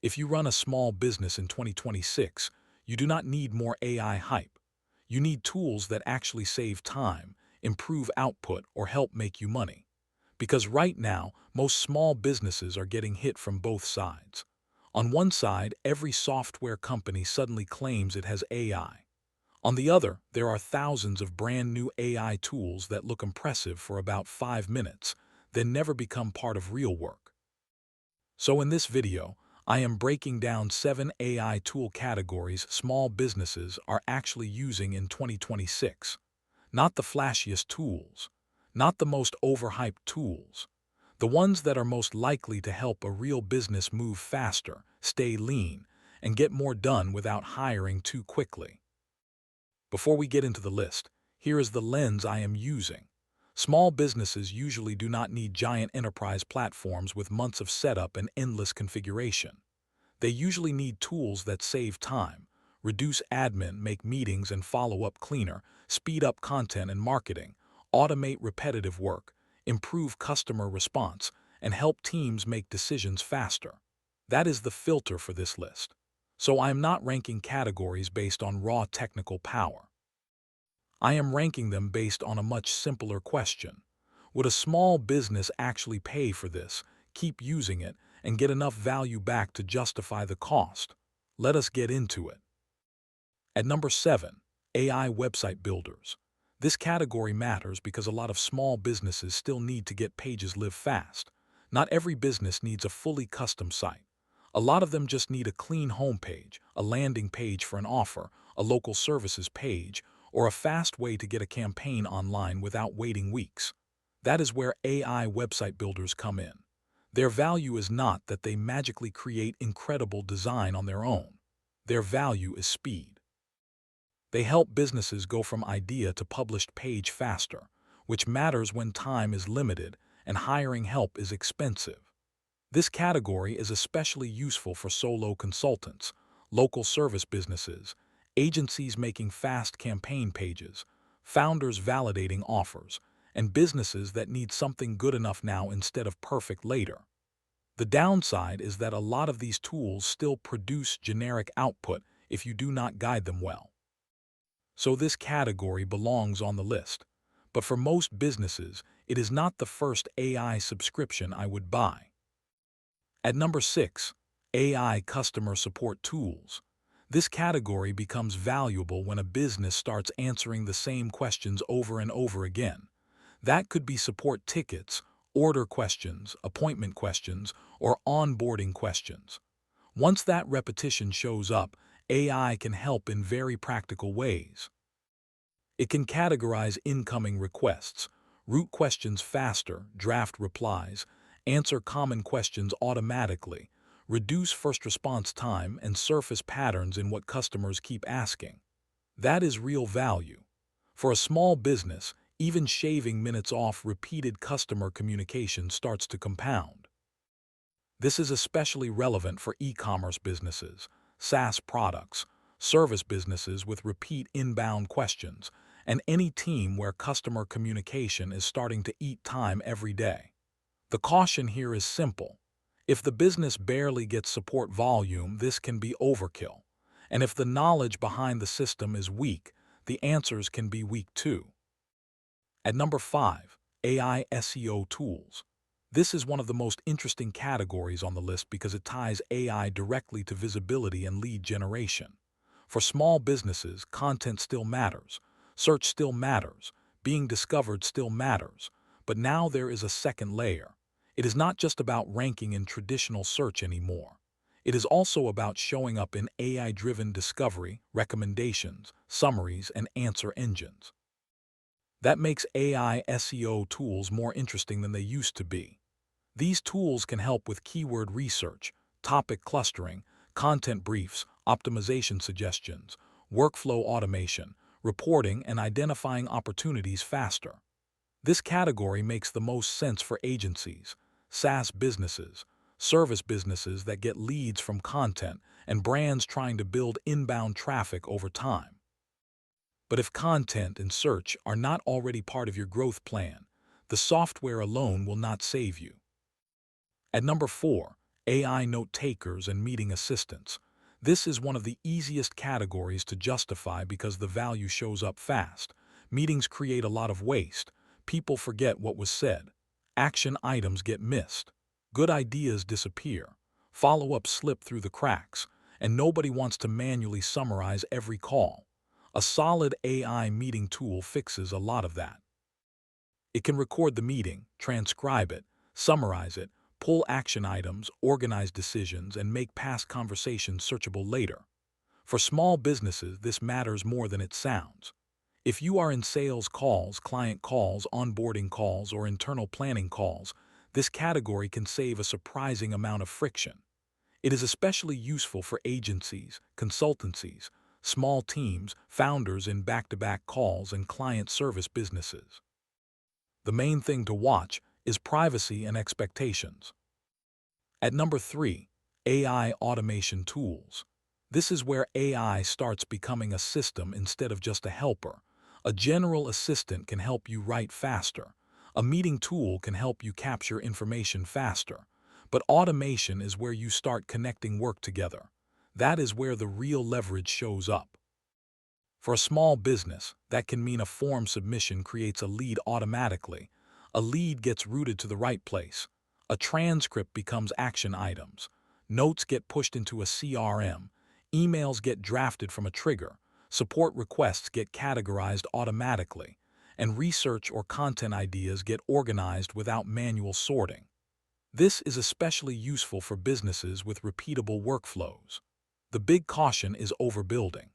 If you run a small business in 2026, you do not need more AI hype. You need tools that actually save time, improve output, or help make you money. Because right now, most small businesses are getting hit from both sides. On one side, every software company suddenly claims it has AI. On the other, there are thousands of brand new AI tools that look impressive for about 5 minutes, then never become part of real work. So in this video, I am breaking down 7 AI tool categories small businesses are actually using in 2026. Not the flashiest tools, not the most overhyped tools, the ones that are most likely to help a real business move faster, stay lean, and get more done without hiring too quickly. Before we get into the list, here is the lens I am using. Small businesses usually do not need giant enterprise platforms with months of setup and endless configuration. They usually need tools that save time, reduce admin, make meetings and follow-up cleaner, speed up content and marketing, automate repetitive work, improve customer response, and help teams make decisions faster. That is the filter for this list. So I am not ranking categories based on raw technical power. I am ranking them based on a much simpler question. Would a small business actually pay for this, keep using it, and get enough value back to justify the cost? Let us get into it. At number 7, AI website builders. This category matters because a lot of small businesses still need to get pages live fast. Not every business needs a fully custom site. A lot of them just need a clean homepage, a landing page for an offer, a local services page, or a fast way to get a campaign online without waiting weeks. That is where AI website builders come in. Their value is not that they magically create incredible design on their own. Their value is speed. They help businesses go from idea to published page faster, which matters when time is limited and hiring help is expensive. This category is especially useful for solo consultants, local service businesses, agencies making fast campaign pages, founders validating offers, and businesses that need something good enough now instead of perfect later. The downside is that a lot of these tools still produce generic output if you do not guide them well. So this category belongs on the list. But for most businesses, it is not the first AI subscription I would buy. At number 6, AI customer support tools. This category becomes valuable when a business starts answering the same questions over and over again. That could be support tickets, order questions, appointment questions, or onboarding questions. Once that repetition shows up, AI can help in very practical ways. It can categorize incoming requests, route questions faster, draft replies, answer common questions automatically, reduce first response time, and surface patterns in what customers keep asking. That is real value. For a small business, even shaving minutes off repeated customer communication starts to compound. This is especially relevant for e-commerce businesses, SaaS products, service businesses with repeat inbound questions, and any team where customer communication is starting to eat time every day. The caution here is simple. If the business barely gets support volume, this can be overkill. And if the knowledge behind the system is weak, the answers can be weak too. At number 5, AI SEO tools. This is one of the most interesting categories on the list because it ties AI directly to visibility and lead generation. For small businesses, content still matters, search still matters, being discovered still matters, but now there is a second layer. It is not just about ranking in traditional search anymore. It is also about showing up in AI-driven discovery, recommendations, summaries, and answer engines. That makes AI SEO tools more interesting than they used to be. These tools can help with keyword research, topic clustering, content briefs, optimization suggestions, workflow automation, reporting, and identifying opportunities faster. This category makes the most sense for agencies, SaaS businesses, service businesses that get leads from content, and brands trying to build inbound traffic over time. But if content and search are not already part of your growth plan, the software alone will not save you. At number 4, AI note takers and meeting assistants. This is one of the easiest categories to justify because the value shows up fast. Meetings create a lot of waste. People forget what was said. Action items get missed. Good ideas disappear. Follow-ups slip through the cracks, and nobody wants to manually summarize every call. A solid AI meeting tool fixes a lot of that. It can record the meeting, transcribe it, summarize it, pull action items, organize decisions, and make past conversations searchable later. For small businesses, this matters more than it sounds. If you are in sales calls, client calls, onboarding calls, or internal planning calls, this category can save a surprising amount of friction. It is especially useful for agencies, consultancies, small teams, founders in back-to-back calls, and client service businesses. The main thing to watch is privacy and expectations. At number 3, AI automation tools. This is where AI starts becoming a system instead of just a helper. A general assistant can help you write faster. A meeting tool can help you capture information faster. But automation is where you start connecting work together. That is where the real leverage shows up. For a small business, that can mean a form submission creates a lead automatically. A lead gets routed to the right place. A transcript becomes action items. Notes get pushed into a CRM. Emails get drafted from a trigger. Support requests get categorized automatically. And research or content ideas get organized without manual sorting. This is especially useful for businesses with repeatable workflows. The big caution is overbuilding.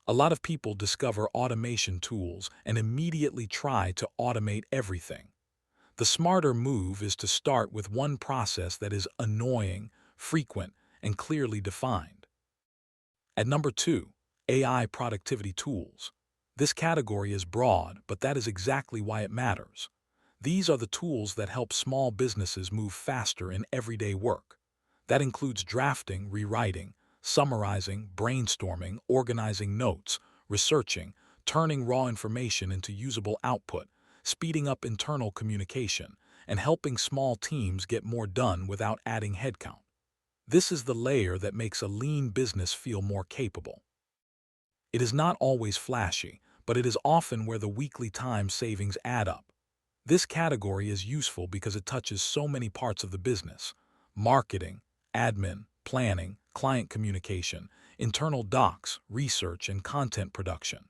A lot of people discover automation tools and immediately try to automate everything. The smarter move is to start with one process that is annoying, frequent, and clearly defined. At number 2, AI productivity tools. This category is broad, but that is exactly why it matters. These are the tools that help small businesses move faster in everyday work. That includes drafting, rewriting, summarizing, brainstorming, organizing notes, researching, turning raw information into usable output, speeding up internal communication, and helping small teams get more done without adding headcount. This is the layer that makes a lean business feel more capable. It is not always flashy, but it is often where the weekly time savings add up. This category is useful because it touches so many parts of the business: marketing, admin, planning, client communication, internal docs, research, and content production.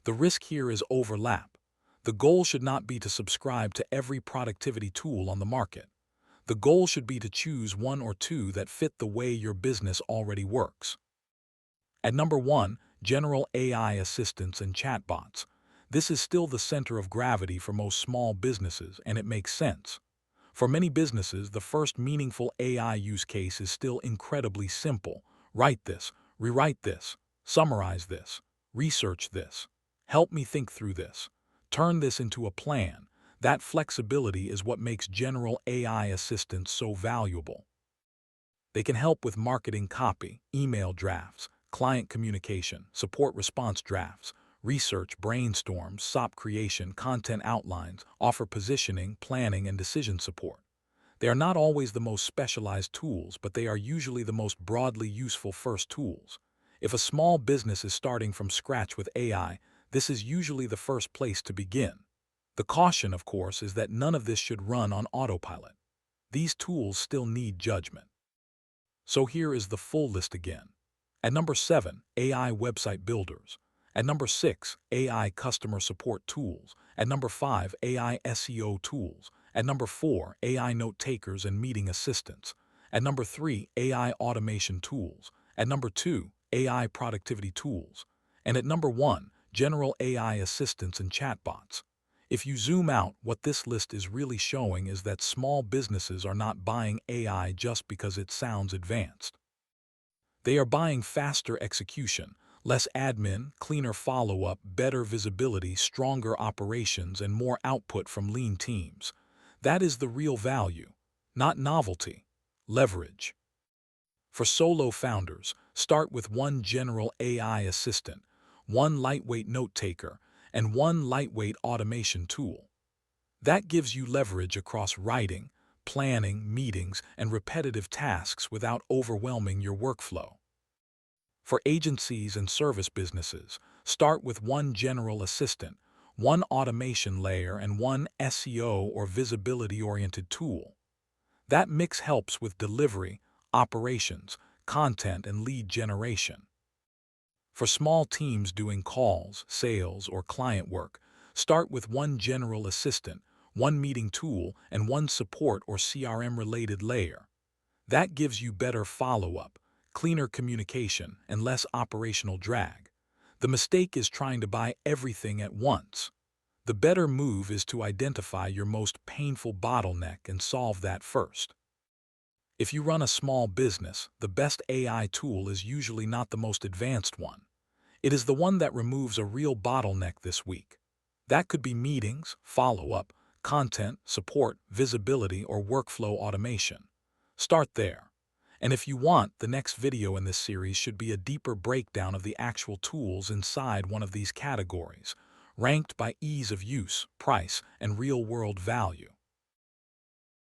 The risk here is overlap. The goal should not be to subscribe to every productivity tool on the market. The goal should be to choose one or two that fit the way your business already works. At number 1, general AI assistants and chatbots. This is still the center of gravity for most small businesses, and it makes sense. For many businesses, the first meaningful AI use case is still incredibly simple. Write this, rewrite this, summarize this, research this, help me think through this, turn this into a plan. That flexibility is what makes general AI assistants so valuable. They can help with marketing copy, email drafts, client communication, support response drafts, research, brainstorms, SOP creation, content outlines, offer positioning, planning, and decision support. They are not always the most specialized tools, but they are usually the most broadly useful first tools. If a small business is starting from scratch with AI, this is usually the first place to begin. The caution, of course, is that none of this should run on autopilot. These tools still need judgment. So here is the full list again. At number 7, AI website builders. At number 6, AI customer support tools. At number 5, AI SEO tools. At number 4, AI note takers and meeting assistants. At number 3, AI automation tools. At number 2, AI productivity tools. And at number 1, general AI assistants and chatbots. If you zoom out, what this list is really showing is that small businesses are not buying AI just because it sounds advanced. They are buying faster execution, less admin, cleaner follow-up, better visibility, stronger operations, and more output from lean teams. That is the real value, not novelty, leverage. For solo founders, start with one general AI assistant, one lightweight note taker, and one lightweight automation tool. That gives you leverage across writing, planning, meetings, and repetitive tasks without overwhelming your workflow. For agencies and service businesses, start with one general assistant, one automation layer, and one SEO or visibility-oriented tool. That mix helps with delivery, operations, content, and lead generation. For small teams doing calls, sales, or client work, start with one general assistant, one meeting tool, and one support or CRM-related layer. That gives you better follow-up, cleaner communication, and less operational drag. The mistake is trying to buy everything at once. The better move is to identify your most painful bottleneck and solve that first. If you run a small business, the best AI tool is usually not the most advanced one. It is the one that removes a real bottleneck this week. That could be meetings, follow-up, content, support, visibility, or workflow automation. Start there. And if you want, the next video in this series should be a deeper breakdown of the actual tools inside one of these categories, ranked by ease of use, price, and real-world value.